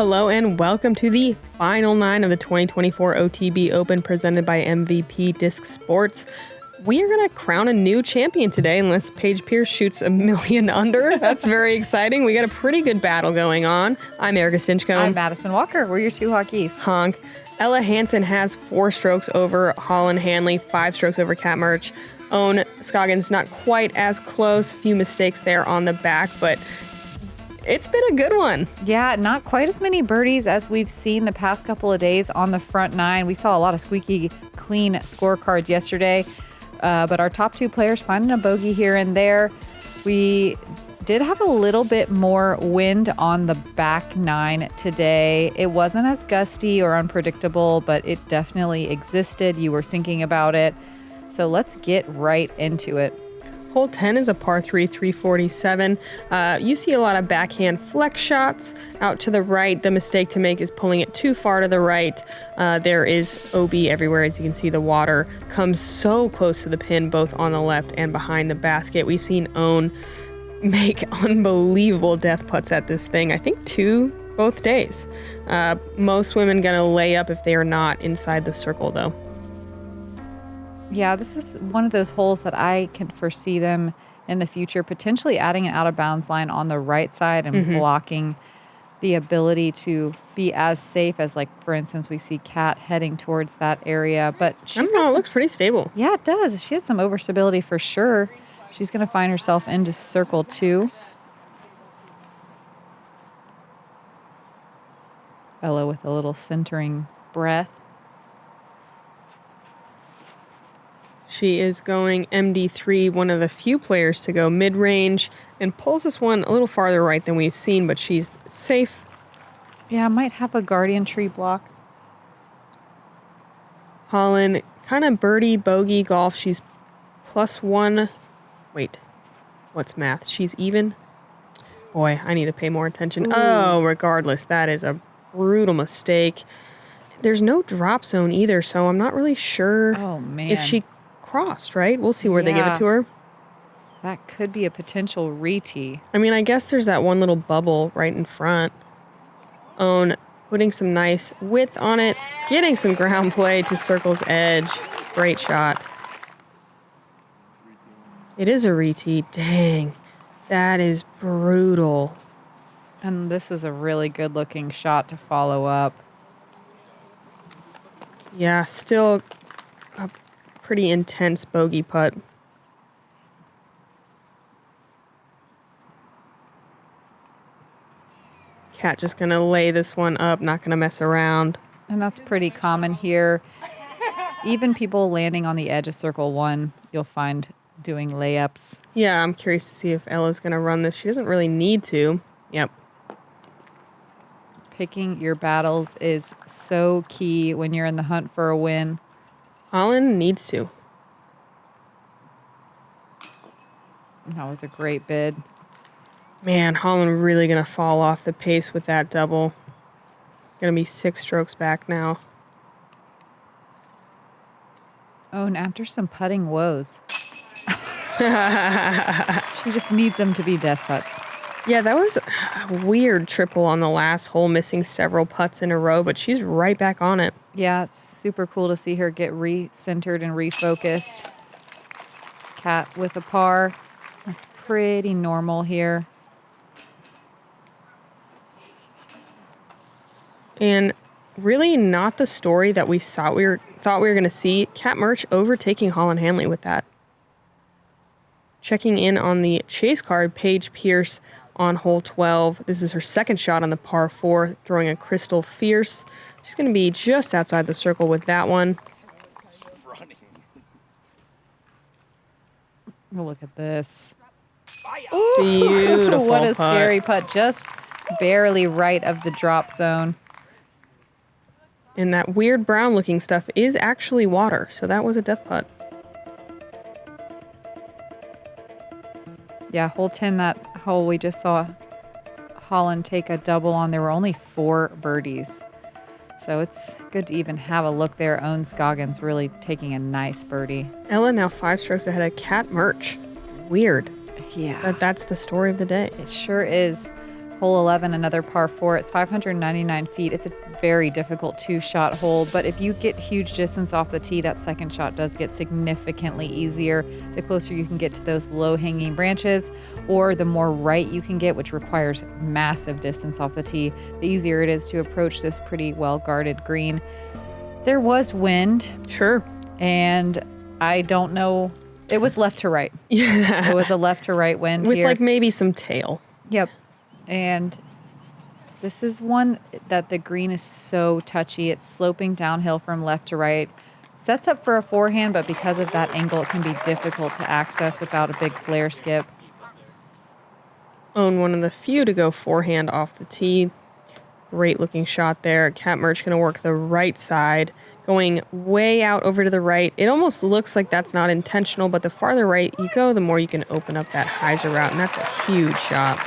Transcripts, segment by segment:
Hello and welcome to the final 9 of the 2024 OTB Open presented by MVP Disc Sports. We are going to crown a new champion today unless Paige Pierce shoots a million under. That's very exciting. We got a pretty good battle going on. I'm Erika Stinchcomb. I'm Madison Walker. We're your two hockeys. Honk. Ella Hansen has 4 strokes over Holyn Handley, 5 strokes over Mertsch. Own Scoggins not quite as close. A few mistakes there on the back, but it's been a good one. Yeah, not quite as many birdies as we've seen the past couple of days on the front 9. We saw a lot of squeaky clean scorecards yesterday, but our top 2 players finding a bogey here and there. We did have a little bit more wind on the back 9 today. It wasn't as gusty or unpredictable, but it definitely existed. You were thinking about it. So let's get right into it. Hole 10 is a par 3, 347. You see a lot of backhand flex shots out to the right. The mistake to make is pulling it too far to the right. There is OB everywhere. As you can see, the water comes so close to the pin, both on the left and behind the basket. We've seen Own make unbelievable death putts at this thing. I think 2 both days. Most women gonna lay up if they are not inside the circle, though. Yeah, this is one of those holes that I can foresee them in the future potentially adding an out-of-bounds line on the right side and blocking the ability to be as safe as, like, for instance, we see Kat heading towards that area. But I don't know, it looks pretty stable. Yeah, it does. She had some overstability for sure. She's going to find herself into circle 2. Ella with a little centering breath. She is going MD3, one of the few players to go mid-range, and pulls this one a little farther right than we've seen, but she's safe. Yeah, might have a guardian tree block. Holyn, kind of birdie, bogey golf. She's +1. Wait, what's math? She's even? Boy, I need to pay more attention. Ooh. Oh, regardless, that is a brutal mistake. There's no drop zone either, so I'm not really sure if she crossed, right? We'll see where they give it to her. That could be a potential re-tee. I mean, I guess there's that one little bubble right in front. Own putting some nice width on it, getting some ground play to circle's edge. Great shot. It is a re-tee. Dang, that is brutal. And this is a really good looking shot to follow up. Yeah, still a pretty intense bogey putt. Kat just going to lay this one up, not going to mess around. And that's pretty common here. Even people landing on the edge of circle 1, you'll find doing layups. Yeah, I'm curious to see if Ella's going to run this. She doesn't really need to. Yep. Picking your battles is so key when you're in the hunt for a win. Holyn needs to. That was a great bid. Man, Holyn really going to fall off the pace with that double. Going to be 6 strokes back now. Oh, and after some putting woes. She just needs them to be death putts. Yeah, that was a weird triple on the last hole, missing several putts in a row, but she's right back on it. Yeah, it's super cool to see her get re-centered and refocused. Kat with a par. That's pretty normal here. And really not the story that we thought we were going to see. Mertsch overtaking Holyn Handley with that. Checking in on the chase card, Paige Pierce on hole 12. This is her second shot on the par 4, throwing a crystal fierce. She's going to be just outside the circle with that one. Oh, look at this. Ooh, beautiful what a putt. scary putt. Just barely right of the drop zone. And that weird brown looking stuff is actually water, so that was a death putt. Yeah, hole 10, that hole we just saw Holyn take a double on. There were only 4 birdies. So it's good to even have a look there. Own Scoggins really taking a nice birdie. Ella now 5 strokes ahead of Mertsch. Weird. Yeah. That's the story of the day. It sure is. Hole 11, another par 4. It's 599 feet. It's a very difficult 2-shot hole, but if you get huge distance off the tee, that second shot does get significantly easier. The closer you can get to those low-hanging branches, or the more right you can get, which requires massive distance off the tee, the easier it is to approach this pretty well-guarded green. There was wind. Sure. And I don't know. It was left to right. Yeah. It was a left to right wind With here. like maybe some tail. Yep. And this is one that the green is so touchy. It's sloping downhill from left to right. Sets up for a forehand, but because of that angle, it can be difficult to access without a big flare skip. Own one of the few to go forehand off the tee. Great looking shot there. Cat Mertsch going to work the right side, going way out over to the right. It almost looks like that's not intentional, but the farther right you go, the more you can open up that hyzer route, and that's a huge shot.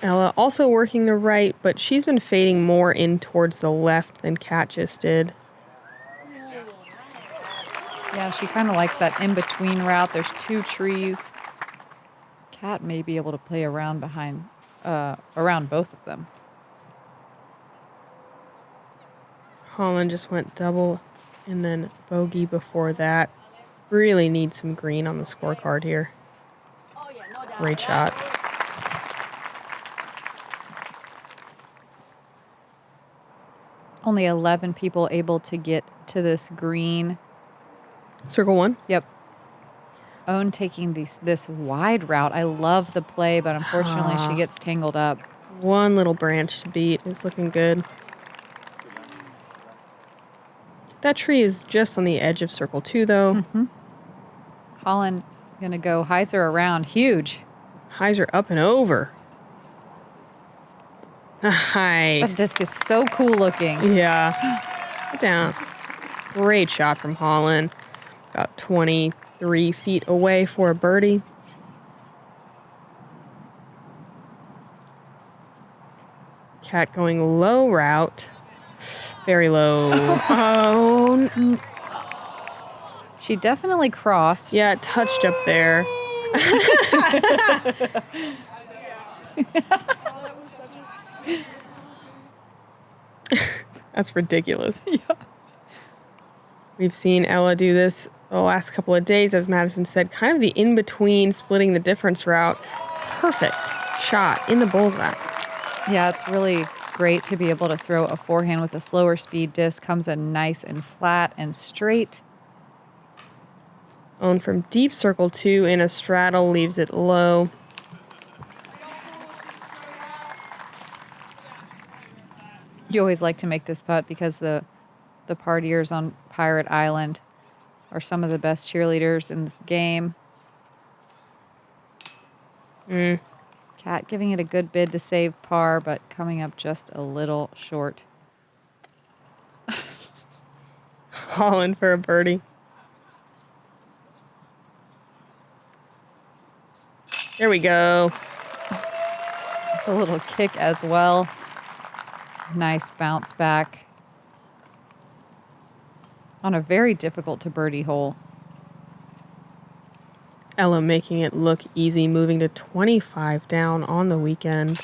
Ella also working the right, but she's been fading more in towards the left than Cat just did. Yeah, she kind of likes that in-between route. There's 2 trees. Cat may be able to play around around both of them. Holyn just went double and then bogey before that. Really need some green on the scorecard here. Great shot. Only 11 people able to get to this green. Circle 1. Yep. Own taking this wide route. I love the play, but unfortunately she gets tangled up. One little branch to beat. It was looking good. That tree is just on the edge of circle 2, though. Mm-hmm. Holyn going to go hyzer around. Huge. Hyzer up and over. Nice. That disc is so cool looking. Yeah. Sit down. Great shot from Holyn. About 23 feet away for a birdie. Cat going low route. Very low. Oh. She definitely crossed. Yeah, it touched up there. That's ridiculous. Yeah. We've seen Ella do this the last couple of days, as Madison said, kind of the in-between splitting the difference route. Perfect shot in the bullseye. Yeah, it's really great to be able to throw a forehand with a slower speed disc. Comes in nice and flat and straight. Own from deep circle 2 in a straddle, leaves it low. You always like to make this putt because the partiers on Pirate Island are some of the best cheerleaders in this game. Cat giving it a good bid to save par, but coming up just a little short. Holyn for a birdie. There we go. A little kick as well. Nice bounce back on a very difficult to birdie hole. Ella making it look easy, moving to 25 down on the weekend.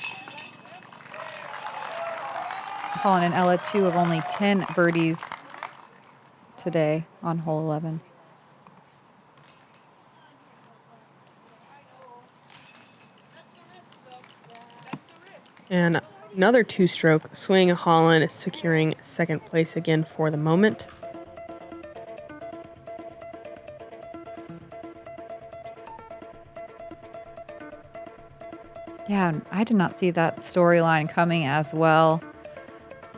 Holyn and Ella, 2 of only 10 birdies today on hole 11. And another 2-stroke swing. Holyn securing second place again for the moment. Yeah, I did not see that storyline coming as well.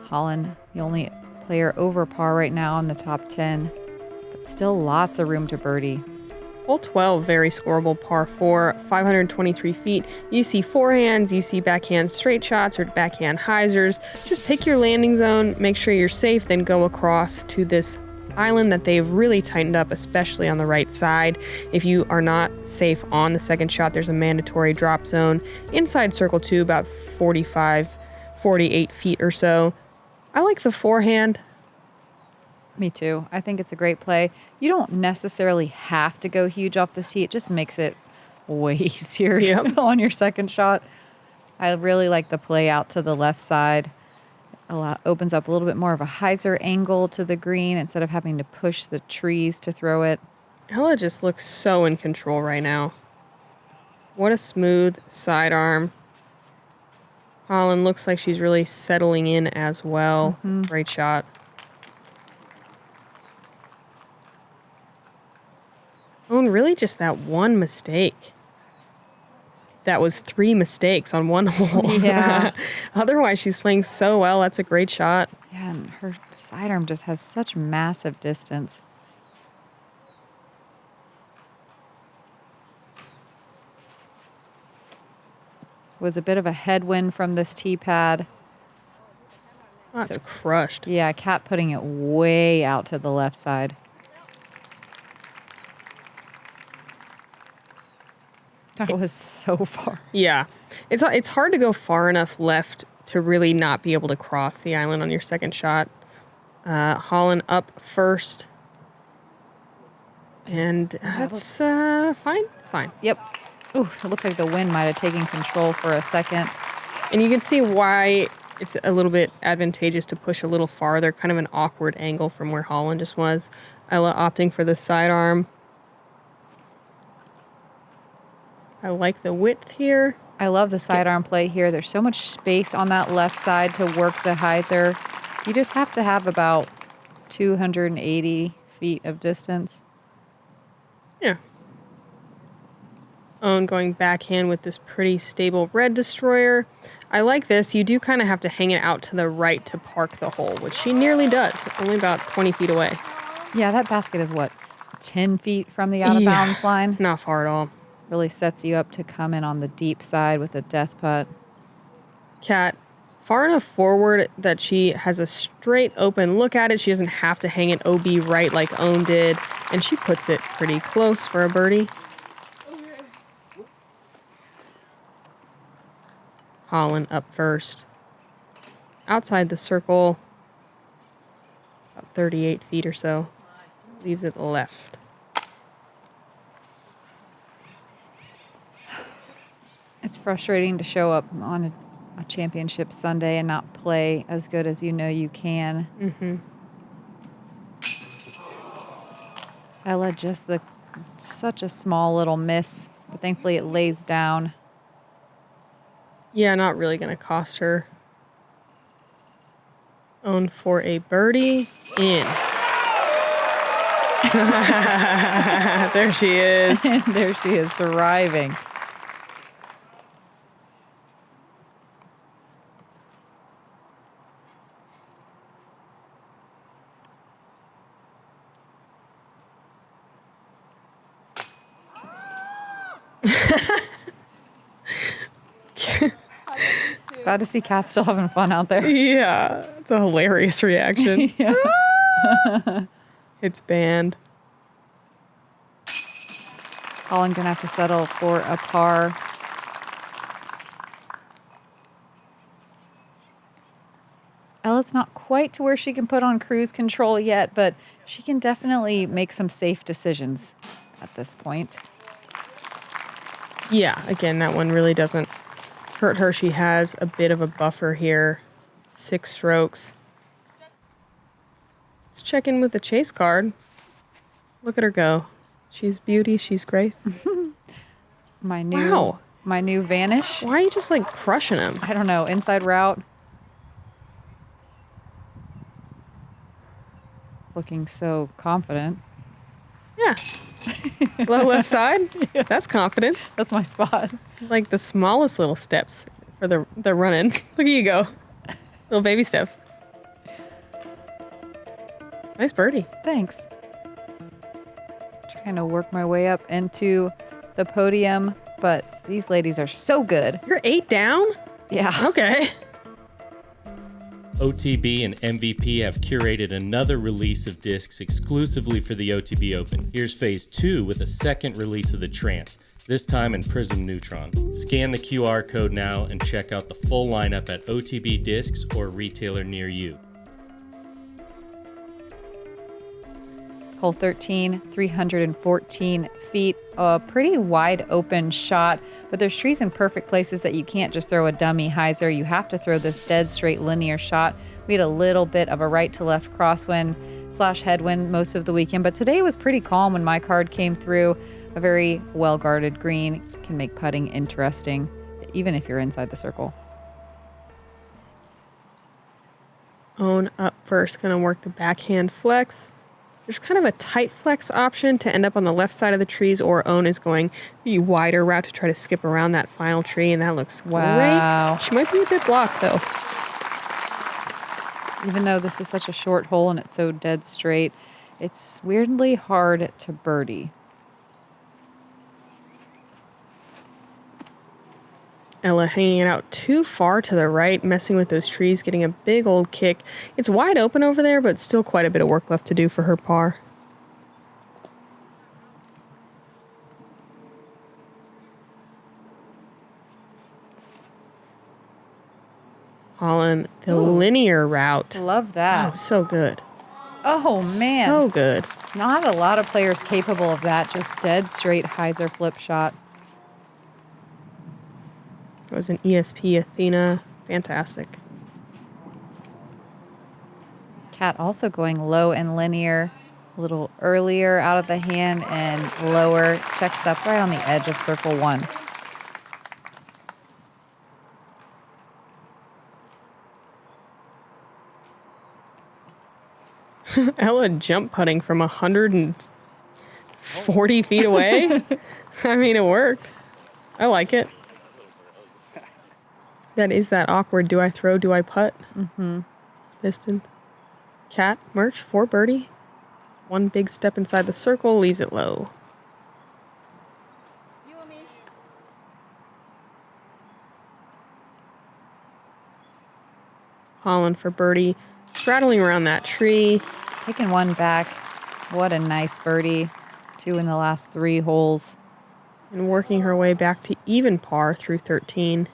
Holyn, the only player over par right now in the top 10, but still lots of room to birdie. Hole 12, very scoreable par 4, 523 feet. You see forehands, you see backhand straight shots or backhand hyzers. Just pick your landing zone, make sure you're safe, then go across to this island that they've really tightened up, especially on the right side. If you are not safe on the second shot, there's a mandatory drop zone inside circle 2, about 48 feet or so. I like the forehand. Me too. I think it's a great play. You don't necessarily have to go huge off this tee. It just makes it way easier on your second shot. I really like the play out to the left side. Opens up a little bit more of a hyzer angle to the green instead of having to push the trees to throw it. Ella just looks so in control right now. What a smooth sidearm. Holyn looks like she's really settling in as well. Great shot. Oh, and really just that one mistake. That was 3 mistakes on one hole. Yeah. Otherwise, she's playing so well. That's a great shot. Yeah, and her sidearm just has such massive distance. Was a bit of a headwind from this tee pad. Oh, that's crushed. Yeah, Kat putting it way out to the left side. That was so far. Yeah. It's hard to go far enough left to really not be able to cross the island on your second shot. Holyn up first. And that's fine. It's fine. Yep. Ooh, it looked like the wind might have taken control for a second. And you can see why it's a little bit advantageous to push a little farther, kind of an awkward angle from where Holyn just was. Ella opting for the sidearm. I like the width here. I love the sidearm play here. There's so much space on that left side to work the hyzer. You just have to have about 280 feet of distance. Yeah. Oh, and going backhand with this pretty stable red destroyer. I like this. You do kind of have to hang it out to the right to park the hole, which she nearly does, only about 20 feet away. Yeah, that basket is what, 10 feet from the out of bounds line? Not far at all. Really sets you up to come in on the deep side with a death putt. Kat, far enough forward that she has a straight open look at it. She doesn't have to hang it OB right like Owen did. And she puts it pretty close for a birdie. Holyn up first. Outside the circle, about 38 feet or so. Leaves it left. It's frustrating to show up on a championship Sunday and not play as good as you know you can. Mm-hmm. Ella just such a small little miss, but thankfully it lays down. Yeah, not really going to cost her. Own for a birdie. In. There she is. There she is, thriving. Glad to see Kat still having fun out there. Yeah, it's a hilarious reaction. It's banned. Holyn gonna have to settle for a par. Ella's not quite to where she can put on cruise control yet, but she can definitely make some safe decisions at this point. Yeah, again, that one really doesn't hurt her. She has a bit of a buffer here. 6 strokes. Let's check in with the chase card. Look at her go. She's beauty, she's grace. My new vanish. Why are you just like crushing him? I don't know, inside route. Looking so confident. Yeah. Low left side. Yeah. That's confidence. That's my spot. Like the smallest little steps for the run-in. Look at you go. Little baby steps. Nice birdie. Thanks. Trying to work my way up into the podium, but these ladies are so good. You're 8 down? Yeah. Okay. OTB and MVP have curated another release of discs exclusively for the OTB Open. Here's phase 2 with a second release of the Trance, this time in Prism Neutron. Scan the QR code now and check out the full lineup at OTB Discs or a retailer near you. Hole 13, 314 feet, a pretty wide open shot, but there's trees in perfect places that you can't just throw a dummy hyzer. You have to throw this dead straight linear shot. We had a little bit of a right to left crosswind / headwind most of the weekend, but today was pretty calm when my card came through. A very well guarded green can make putting interesting, even if you're inside the circle. Own up first, gonna work the backhand flex. There's kind of a tight flex option to end up on the left side of the trees, or Own is going the wider route to try to skip around that final tree, and that looks great. She might be a bit blocked, though. Even though this is such a short hole and it's so dead straight, it's weirdly hard to birdie. Ella hanging it out too far to the right, messing with those trees, getting a big old kick. It's wide open over there, but still quite a bit of work left to do for her par. Holyn, the linear route. Love that. Oh, so good. Oh, man. So good. Not a lot of players capable of that. Just dead straight hyzer flip shot. It was an ESP Athena. Fantastic. Cat also going low and linear. A little earlier out of the hand and lower. Checks up right on the edge of circle 1. Ella jump putting from 140 feet away. I mean, it worked. I like it. That is that awkward. Do I throw? Do I putt? Mm-hmm. Piston. Cat, Mertsch, for birdie. One big step inside the circle, leaves it low. You and me. Holyn for birdie. Straddling around that tree. Taking one back. What a nice birdie. 2 in the last 3 holes. And working her way back to even par through 13.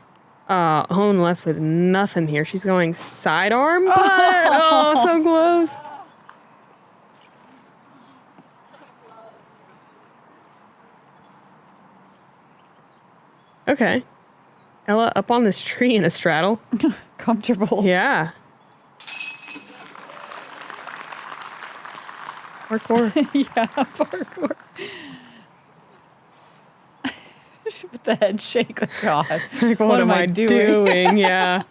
Holyn left with nothing here. She's going sidearm, but oh, so close. Okay. Ella up on this tree in a straddle. Comfortable. Yeah. Parkour. Yeah, parkour. With the head shake, like, God. Like, what am I doing? Yeah.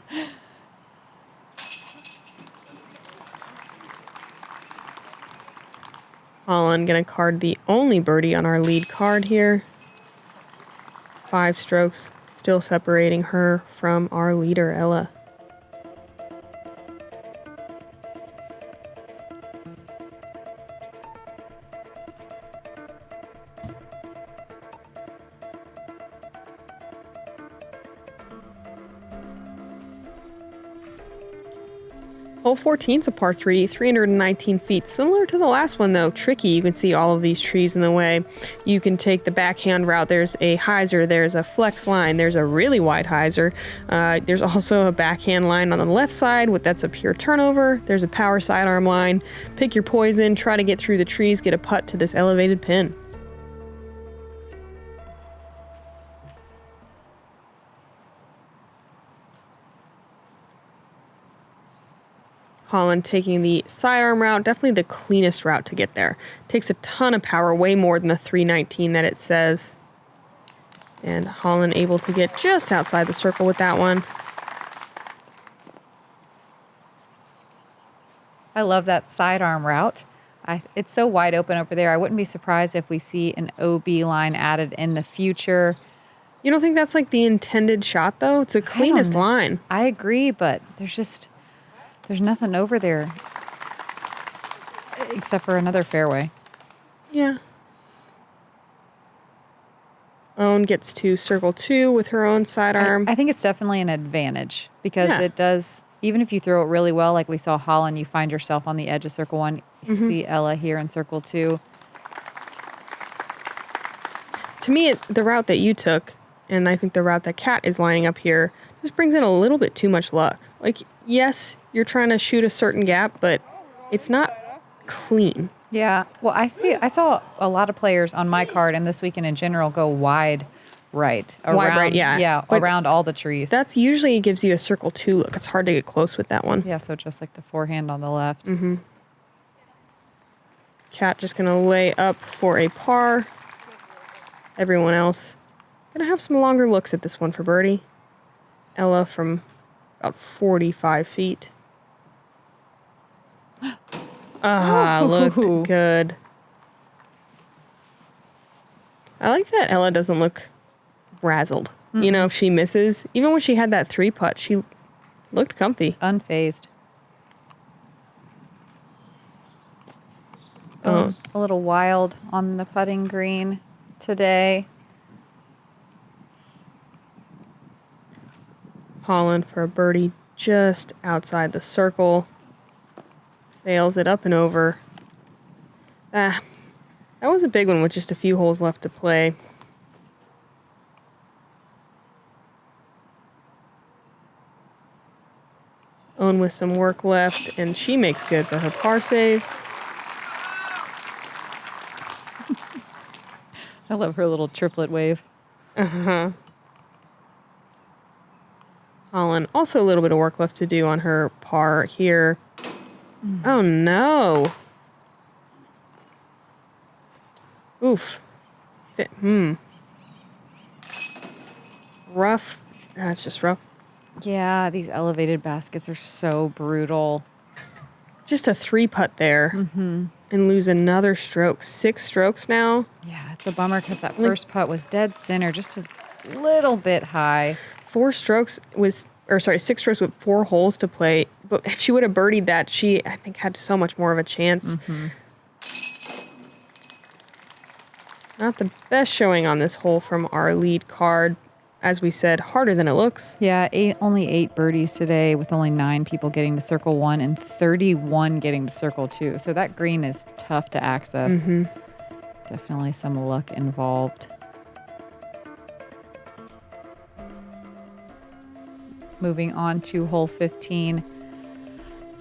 Holyn gonna card the only birdie on our lead card here. 5 strokes, still separating her from our leader, Ella. Hole 14's a par 3, 319 feet. Similar to the last one, though. Tricky. You can see all of these trees in the way. You can take the backhand route. There's a hyzer. There's a flex line. There's a really wide hyzer. There's also a backhand line on the left side. That's a pure turnover. There's a power sidearm line. Pick your poison. Try to get through the trees. Get a putt to this elevated pin. Holyn taking the sidearm route, definitely the cleanest route to get there. Takes a ton of power, way more than the 319 that it says. And Holyn able to get just outside the circle with that one. I love that sidearm route. It's so wide open over there. I wouldn't be surprised if we see an OB line added in the future. You don't think that's like the intended shot, though? It's the cleanest line. I agree, but there's nothing over there except for another fairway. Yeah. Own gets to circle 2 with her own sidearm. I think it's definitely an advantage because it does, even if you throw it really well, like we saw Holyn, you find yourself on the edge of circle 1. You see Ella here in circle 2. To me, the route that you took, and I think the route that Kat is lining up here, just brings in a little bit too much luck. Like, yes, you're trying to shoot a certain gap, but it's not clean. Yeah. Well, I saw a lot of players on my card and this weekend in general go wide right. Wide right, yeah. Yeah, But around all the trees. That's usually gives you a circle 2 look. It's hard to get close with that one. Yeah, so just like the forehand on the left. Mm-hmm. Cat just going to lay up for a par. Everyone else going to have some longer looks at this one for birdie. Ella from about 45 feet. Looked good. I like that Ella doesn't look razzled. Mm-hmm. You know, if she misses, even when she had that 3-putt, she looked comfy. Unfazed. A little wild on the putting green today. Holyn for a birdie just outside the circle. Sails it up and over. That was a big one with just a few holes left to play. Owen with some work left, and she makes good for her par save. I love her little triplet wave. Uh-huh. Holyn, also a little bit of work left to do on her par here. Oh, no. Oof. Rough. That's just rough. Yeah, these elevated baskets are so brutal. Just a 3-putt there. Mm-hmm. And lose another stroke. 6 strokes now. Yeah, it's a bummer because that first putt was dead center, just a little bit high. 6 strokes with 4 holes to play. But if she would have birdied that, she, I think, had so much more of a chance. Mm-hmm. Not the best showing on this hole from our lead card. As we said, harder than it looks. Yeah, only 8 birdies today with only 9 people getting to circle 1 and 31 getting to circle 2. So that green is tough to access. Mm-hmm. Definitely some luck involved. Moving on to hole 15.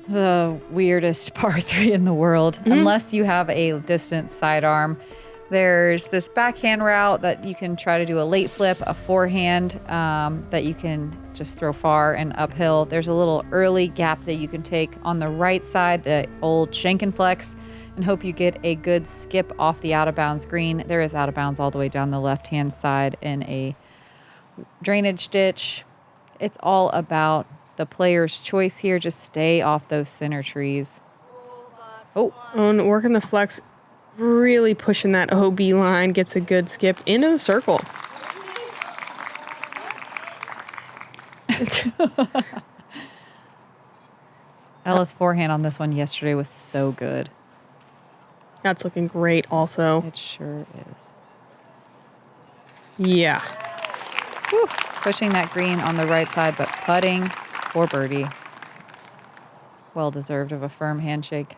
The weirdest par 3 in the world, unless you have a distant sidearm. There's this backhand route that you can try to do a late flip, a forehand that you can just throw far and uphill. There's a little early gap that you can take on the right side, the old Schenkenflex, and hope you get a good skip off the out-of-bounds green. There is out-of-bounds all the way down the left-hand side in a drainage ditch. It's all about the player's choice here. Just stay off those center trees. And working the flex. Really pushing that OB line, gets a good skip into the circle. Ella's forehand on this one yesterday was so good. That's looking great also. It sure is. Yeah. Whew. Pushing that green on the right side, but putting for birdie. Well deserved of a firm handshake.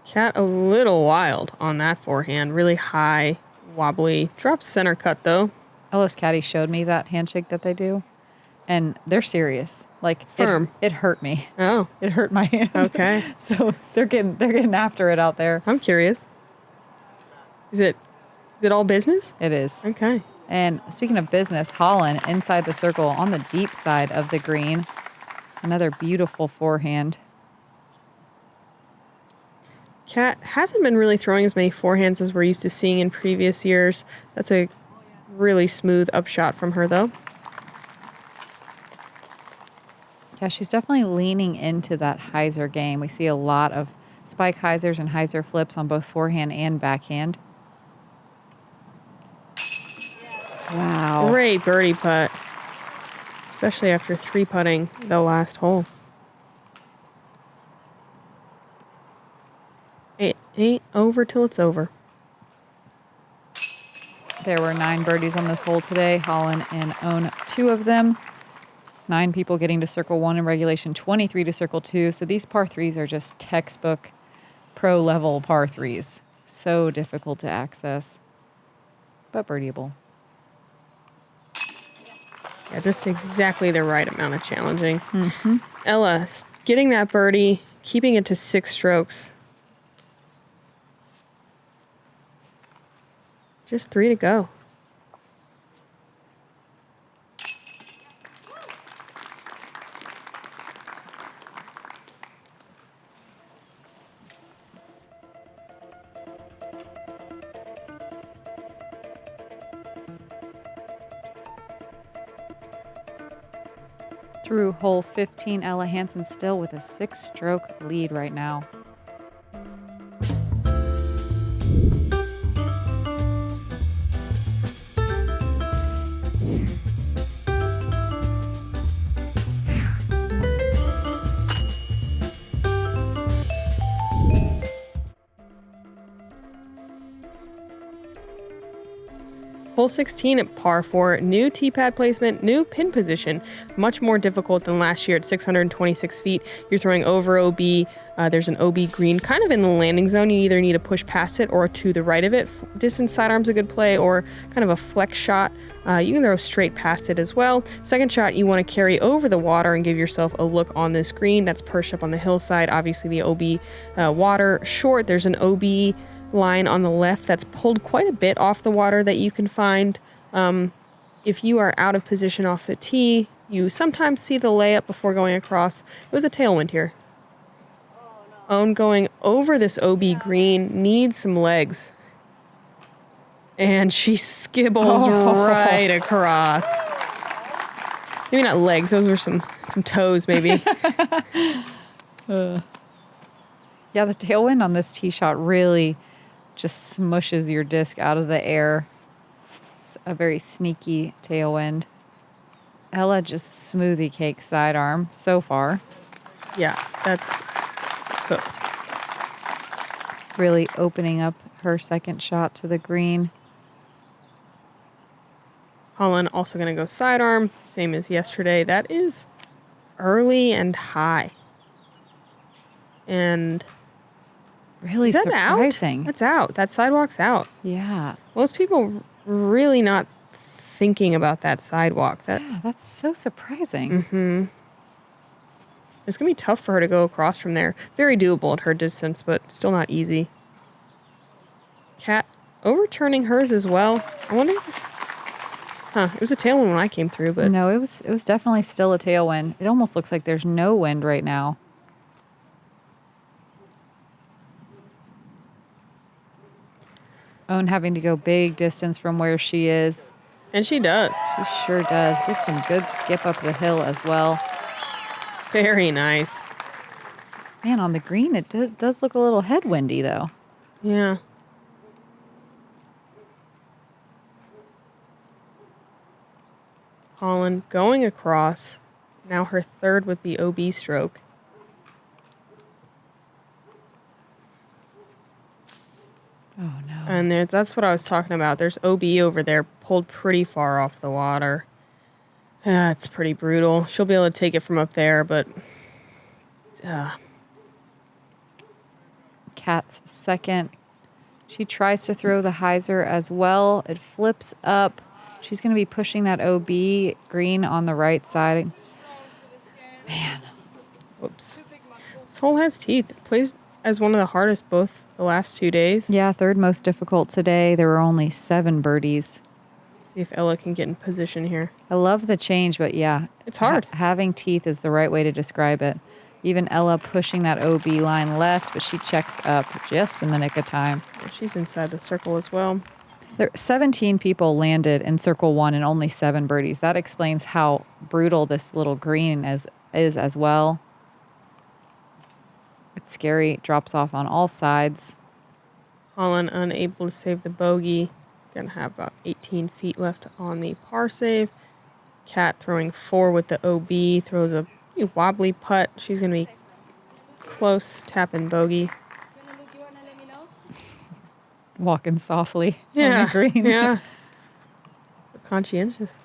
Cat a little wild on that forehand. Really high, wobbly. Drops center cut, though. Ella's caddy showed me that handshake that they do, and they're serious. Like, firm. It hurt me. Oh. It hurt my hand. Okay. So they're getting after it out there. I'm curious. Is it all business? It is. Okay. And speaking of business, Holyn inside the circle on the deep side of the green. Another beautiful forehand. Cat hasn't been really throwing as many forehands as we're used to seeing in previous years. That's a really smooth upshot from her, though. Yeah, she's definitely leaning into that hyzer game. We see a lot of spike hyzers and hyzer flips on both forehand and backhand. Wow. Great birdie putt. Especially after 3-putting the last hole. It ain't over till it's over. There were 9 birdies on this hole today. Holyn and Owen 2 of them. 9 people getting to circle 1 in regulation, 23 to circle 2. So these par 3s are just textbook pro level par 3s. So difficult to access, but birdieable. Yeah, just exactly the right amount of challenging. Ella getting that birdie, keeping it to 6 strokes. Just 3 to go. Through hole 15, Ella Hansen still with a 6-stroke lead right now. Hole 16 at par 4, new tee pad placement, new pin position, much more difficult than last year at 626 feet. You're throwing over OB. There's an OB green kind of in the landing zone. You either need to push past it or to the right of it. Distance sidearm's a good play, or kind of a flex shot. You can throw straight past it as well. Second shot, you want to carry over the water and give yourself a look on this green. That's perched up on the hillside. Obviously the OB water short. There's an OB line on the left that's pulled quite a bit off the water that you can find. If you are out of position off the tee, you sometimes see the layup before going across. It was a tailwind here. Owen going over this OB green needs some legs. And she skibbles right across. Maybe not legs, those were some toes maybe. Yeah, the tailwind on this tee shot really just smushes your disc out of the air. It's a very sneaky tailwind. Ella just smoothie cake sidearm so far. Yeah, that's cooked. Really opening up her second shot to the green. Holyn also going to go sidearm, same as yesterday. That is early and high. And Really is that surprising. out? That's out. That sidewalk's out. Yeah. Most people really not thinking about that sidewalk. Yeah, that's so surprising. It's going to be tough for her to go across from there. Very doable at her distance, but still not easy. Kat overturning hers as well. I wonder... it was a tailwind when I came through, but... No, it was definitely still a tailwind. It almost looks like there's no wind right now. Owen having to go big distance from where she is. And she does. She sure does. Get some good skip up the hill as well. Very nice. Man, on the green, it does look a little headwindy, though. Yeah. Holyn going across. Now her third with the OB stroke. Oh, no. And that's what I was talking about. There's OB over there pulled pretty far off the water. It's pretty brutal. She'll be able to take it from up there, but... Kat's second. She tries to throw the hyzer as well. It flips up. She's going to be pushing that OB green on the right side. Man. Whoops. This hole has teeth. It plays as one of the hardest both the last 2 days. Yeah, third most difficult today. There were only 7 birdies. See if Ella can get in position here. I love the change, but yeah. It's hard. Having teeth is the right way to describe it. Even Ella pushing that OB line left, but she checks up just in the nick of time. She's inside the circle as well. 17 people landed in circle 1 and only 7 birdies. That explains how brutal this little green is as well. It's scary. It drops off on all sides. Holyn unable to save the bogey. Gonna have about 18 feet left on the par save. Kat throwing 4 with the OB. Throws a wobbly putt. She's gonna be close, tapping bogey. Walking softly Yeah, on the green. yeah. So conscientious.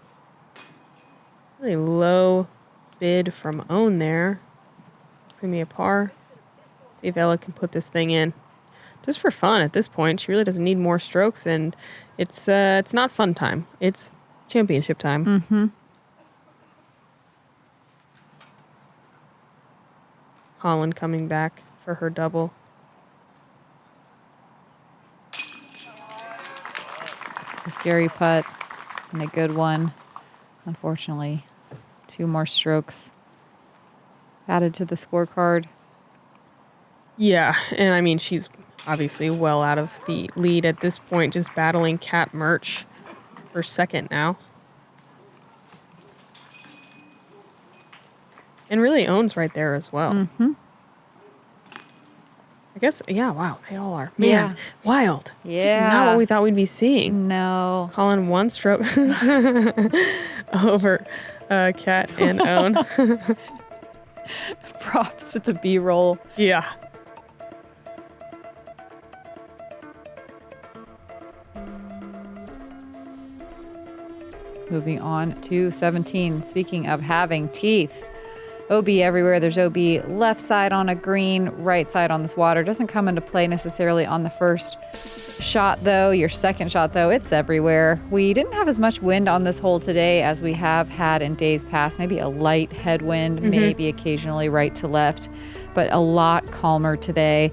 Really low bid from Owen there. It's gonna be a par. See if Ella can put this thing in. Just for fun at this point. She really doesn't need more strokes, and it's not fun time. It's championship time. Mm-hmm. Holyn coming back for her double. It's a scary putt and a good one. Unfortunately, 2 more strokes added to the scorecard. Yeah, and I mean, she's obviously well out of the lead at this point, just battling Kat Mertsch for second now. And really owns right there as well. Mm-hmm. I guess, yeah, wow, they all are. Man, Yeah. wild. Yeah. Just not what we thought we'd be seeing. No. Holyn 1 stroke over Kat and Own. Props to the B-roll. Yeah. Moving on to 17. Speaking of having teeth, OB everywhere. There's OB left side on a green, right side on this water. Doesn't come into play necessarily on the first shot, though. Your second shot, though, it's everywhere. We didn't have as much wind on this hole today as we have had in days past. Maybe a light headwind, maybe occasionally right to left, but a lot calmer today.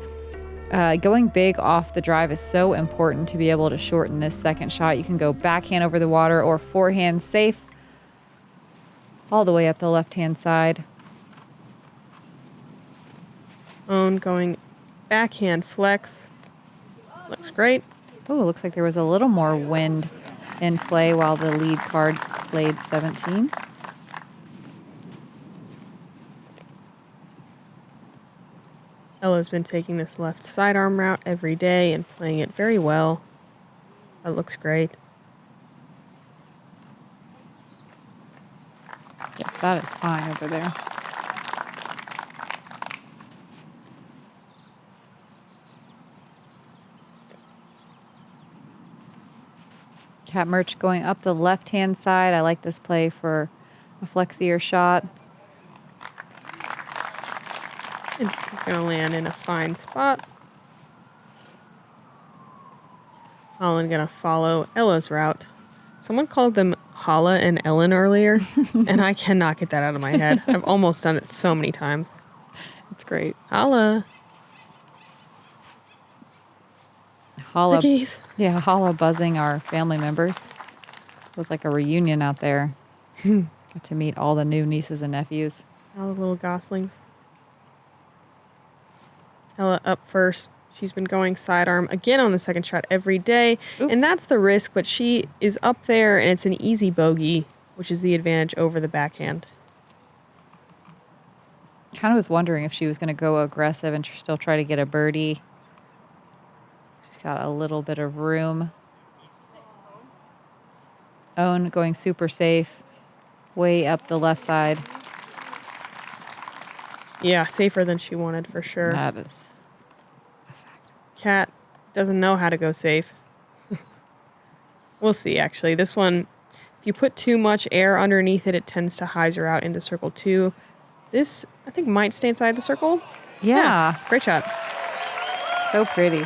Going big off the drive is so important to be able to shorten this second shot. You can go backhand over the water or forehand safe all the way up the left-hand side. Own going backhand flex. Looks great. Oh, it looks like there was a little more wind in play while the lead card played 17. Ella's been taking this left sidearm route every day and playing it very well. That looks great. Yeah, that is fine over there. Kat Mertsch going up the left-hand side. I like this play for a flexier shot. And he's going to land in a fine spot. Holyn going to follow Ella's route. Someone called them Holla and Ellen earlier, and I cannot get that out of my head. I've almost done it so many times. It's great. Holla. Holla. The geese. Yeah, holla buzzing our family members. It was like a reunion out there. Got to meet all the new nieces and nephews. All the little goslings. Ella up first. She's been going sidearm again on the second shot every day. Oops. And that's the risk, but she is up there and it's an easy bogey, which is the advantage over the backhand. Kind of was wondering if she was going to go aggressive and still try to get a birdie. She's got a little bit of room. Own going super safe. Way up the left side. Yeah, safer than she wanted for sure. That is a fact. Kat doesn't know how to go safe. We'll see, actually. This one, if you put too much air underneath it, it tends to hyzer out into circle 2. This, I think, might stay inside the circle. Yeah. Great shot. So pretty.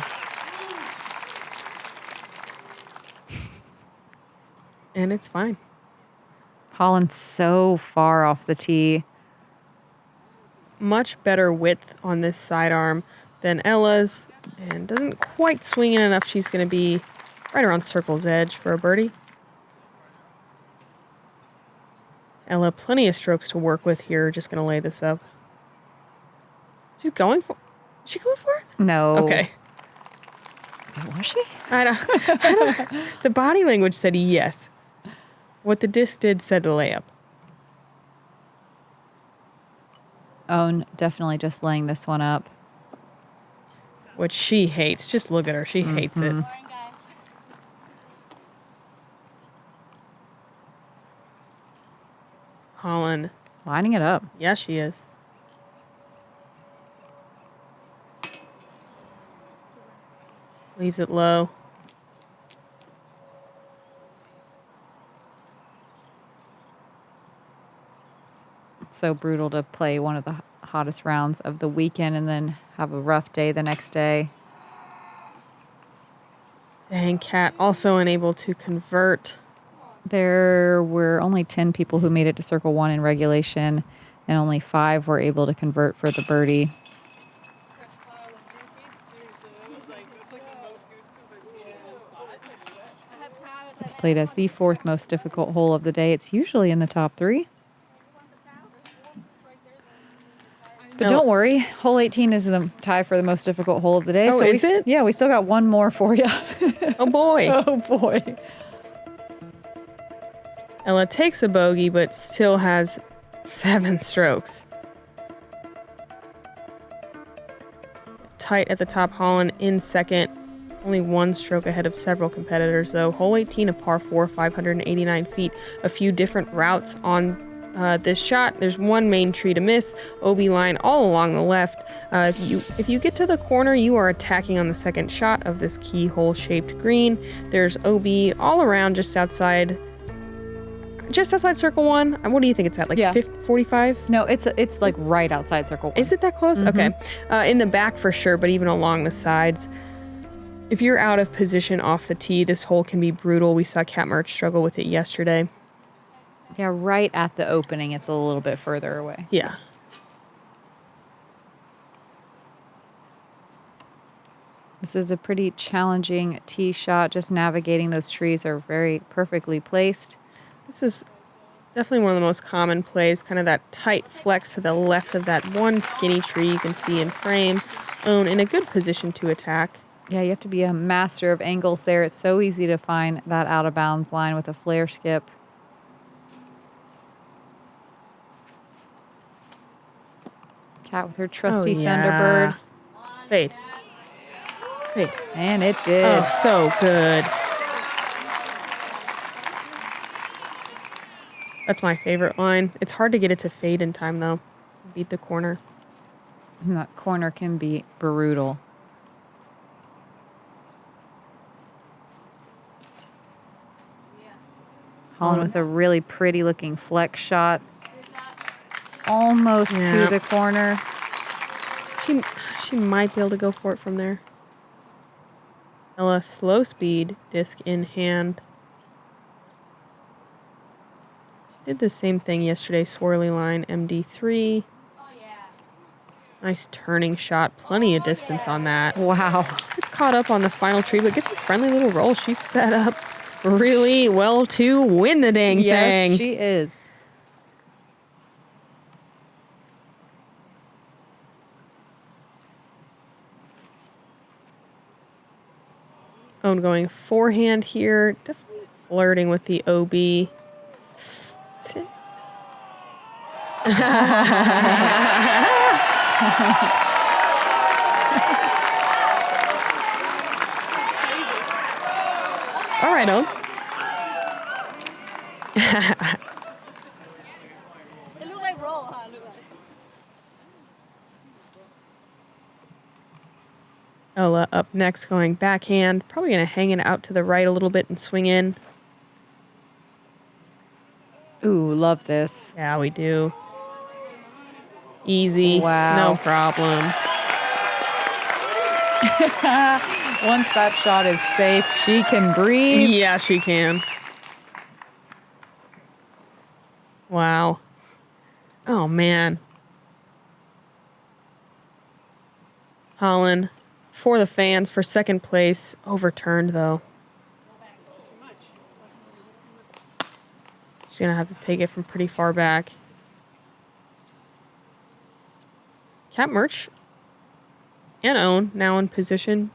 And it's fine. Holyn's so far off the tee. Much better width on this sidearm than Ella's, and doesn't quite swing in enough. She's going to be right around circle's edge for a birdie. Ella, plenty of strokes to work with here. Just going to lay this up. She's going for... Is she going for it? No. Okay. Was she? I don't, the body language said yes. What the disc did said to lay up. Own definitely just laying this one up. Which she hates. Just look at her. She hates it. Holyn. Lining it up. Yeah, she is. Leaves it low. It's so brutal to play one of the hottest rounds of the weekend and then have a rough day the next day. Dang, Kat also unable to convert. There were only 10 people who made it to Circle 1 in regulation, and only 5 were able to convert for the birdie. It's played as the 4th most difficult hole of the day. It's usually in the top 3. But No. don't worry, hole 18 is the tie for the most difficult hole of the day. Oh, is it? Yeah, we still got one more for you. Oh, boy. Oh, boy. Ella takes a bogey, but still has 7 strokes. Tight at the top, Holyn in second. Only 1 stroke ahead of several competitors, though. Hole 18, a par 4, 589 feet. A few different routes on this shot. There's one main tree to miss. OB line all along the left. If you get to the corner, you are attacking on the second shot of this keyhole-shaped green. There's OB all around just outside circle 1. What do you think it's at? Like 45? No, it's like right outside circle 1. Is it that close? Okay. In the back for sure, but even along the sides. If you're out of position off the tee, this hole can be brutal. We saw Cat Mertsch struggle with it yesterday. Yeah, right at the opening. It's a little bit further away. Yeah. This is a pretty challenging tee shot. Just navigating those trees are very perfectly placed. This is definitely one of the most common plays, kind of that tight flex to the left of that one skinny tree you can see in frame. Own in a good position to attack. Yeah, you have to be a master of angles there. It's so easy to find that out of bounds line with a flare skip. Cat with her trusty Thunderbird. Fade. Fade. And it did. Oh, so good. That's my favorite line. It's hard to get it to fade in time, though. Beat the corner. And that corner can be brutal. Holyn with a really pretty looking flex shot. Almost to the corner. She might be able to go for it from there. Ella, slow speed, disc in hand. She did the same thing yesterday, swirly line, MD3. Nice turning shot, plenty of distance on that. Wow. Gets caught up on the final tree, but gets a friendly little roll. She's set up really well to win the dang thing. Yes, she is. Own going forehand here. Definitely flirting with the OB. All right, Own. It looked like roll, huh? It looked like. Ella up next going backhand. Probably going to hang it out to the right a little bit and swing in. Ooh, love this. Yeah, we do. Easy. Wow. No problem. Once that shot is safe, she can breathe. Yeah, she can. Wow. Oh, man. Holyn, for the fans, for second place. Overturned, though. She's going to have to take it from pretty far back. Cat Mertsch and Own now in position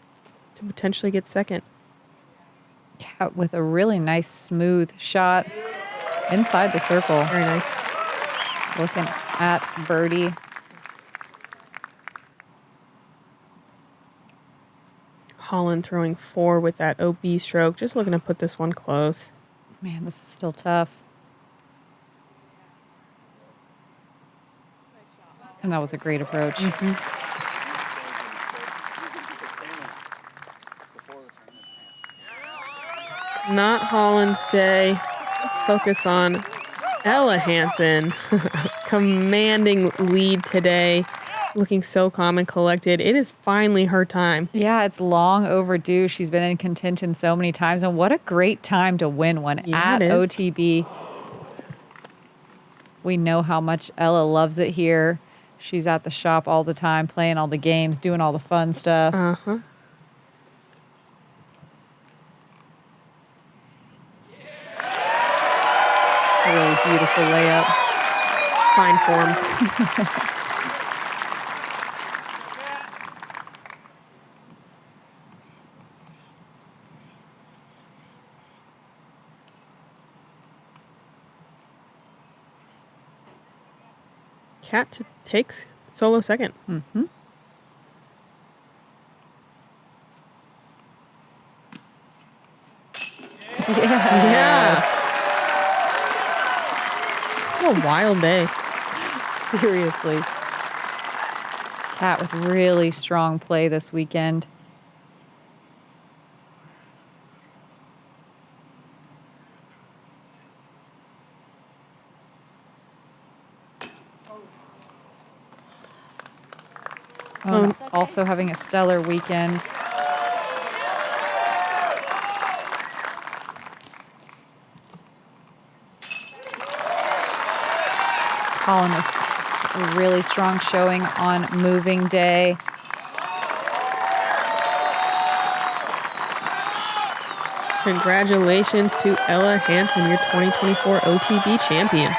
to potentially get second. Cat with a really nice smooth shot inside the circle. Very nice. Looking at birdie. Holyn throwing 4 with that OB stroke. Just looking to put this one close. Man, this is still tough. And that was a great approach. Not Holland's day. Let's focus on Ella Hansen. Commanding lead today. Looking so calm and collected. It is finally her time. Yeah, it's long overdue. She's been in contention so many times. And what a great time to win one at OTB. We know how much Ella loves it here. She's at the shop all the time, playing all the games, doing all the fun stuff. Uh-huh. Beautiful layup. Fine form. Cat takes solo second. Mm-hmm. Yeah. What a wild day. Seriously. Cat with really strong play this weekend. Also having a stellar weekend. Holyn was a really strong showing on moving day. Congratulations to Ella Hansen, your 2024 OTB champion.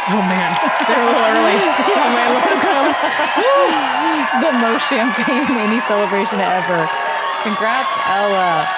Oh man, they're a little early. Oh man, look at them come. The most champagne in any celebration ever. Congrats, Ella.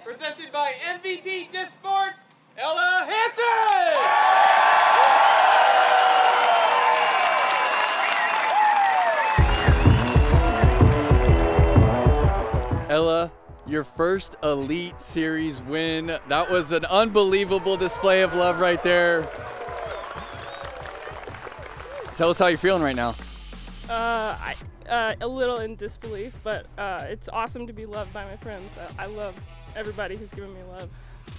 Presented by MVP Disc Sports, Ella Hansen! Ella, your first Elite Series win. That was an unbelievable display of love right there. Tell us how you're feeling right now. A little in disbelief, but it's awesome to be loved by my friends. I love everybody who's given me love.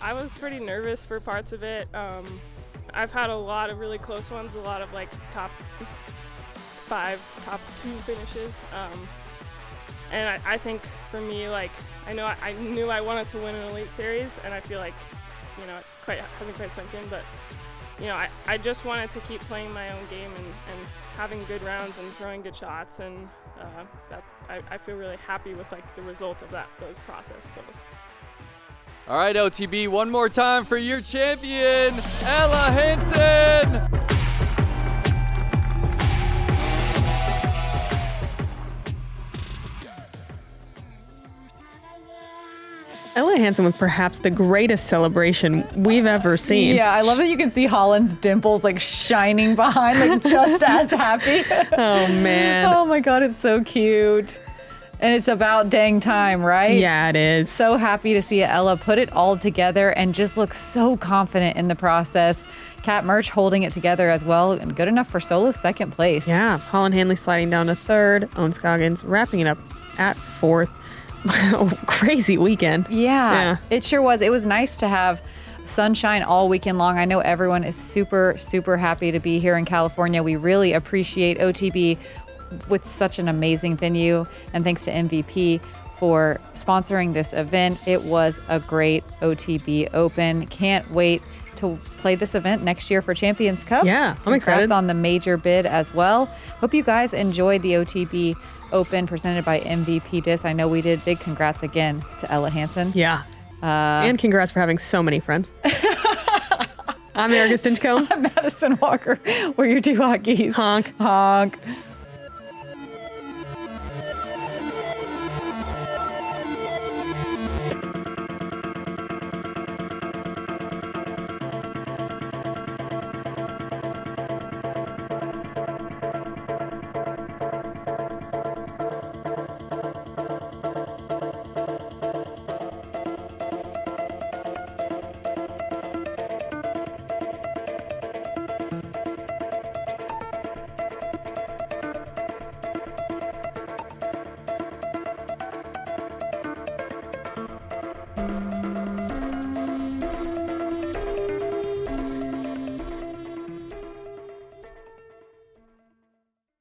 I was pretty nervous for parts of it. I've had a lot of really close ones, a lot of like top 5, top 2 finishes. And I think for me, like, I knew I wanted to win an Elite Series, and I feel like, you know, it hasn't quite sunk in, but you know, I just wanted to keep playing my own game and having good rounds and throwing good shots, and I feel really happy with like the results of those process goals. All right, OTB, one more time for your champion, Ella Hansen. Ella Hansen with perhaps the greatest celebration we've ever seen. Yeah, I love that you can see Holland's dimples like shining behind, like just as happy. Oh man. Oh my God, it's so cute. And it's about dang time, right? Yeah, it is. So happy to see Ella put it all together and just look so confident in the process. Kat Mertsch holding it together as well, and good enough for solo second place. Yeah, Holyn Handley sliding down to third. Scoggins wrapping it up at fourth. Crazy weekend. Yeah, it sure was. It was nice to have sunshine all weekend long. I know everyone is super, super happy to be here in California. We really appreciate OTB with such an amazing venue, and thanks to MVP for sponsoring this event. It was a great OTB Open. Can't wait to play this event next year for Champions Cup. Yeah, I'm excited. Congrats on the major bid as well. Hope you guys enjoyed the OTB Open presented by MVP Disc. I know we did. Big congrats again to Ella Hansen. Yeah. And congrats for having so many friends. I'm Erika Stinchcomb. I'm Madison Walker. We're your two hockeys. Honk. Honk.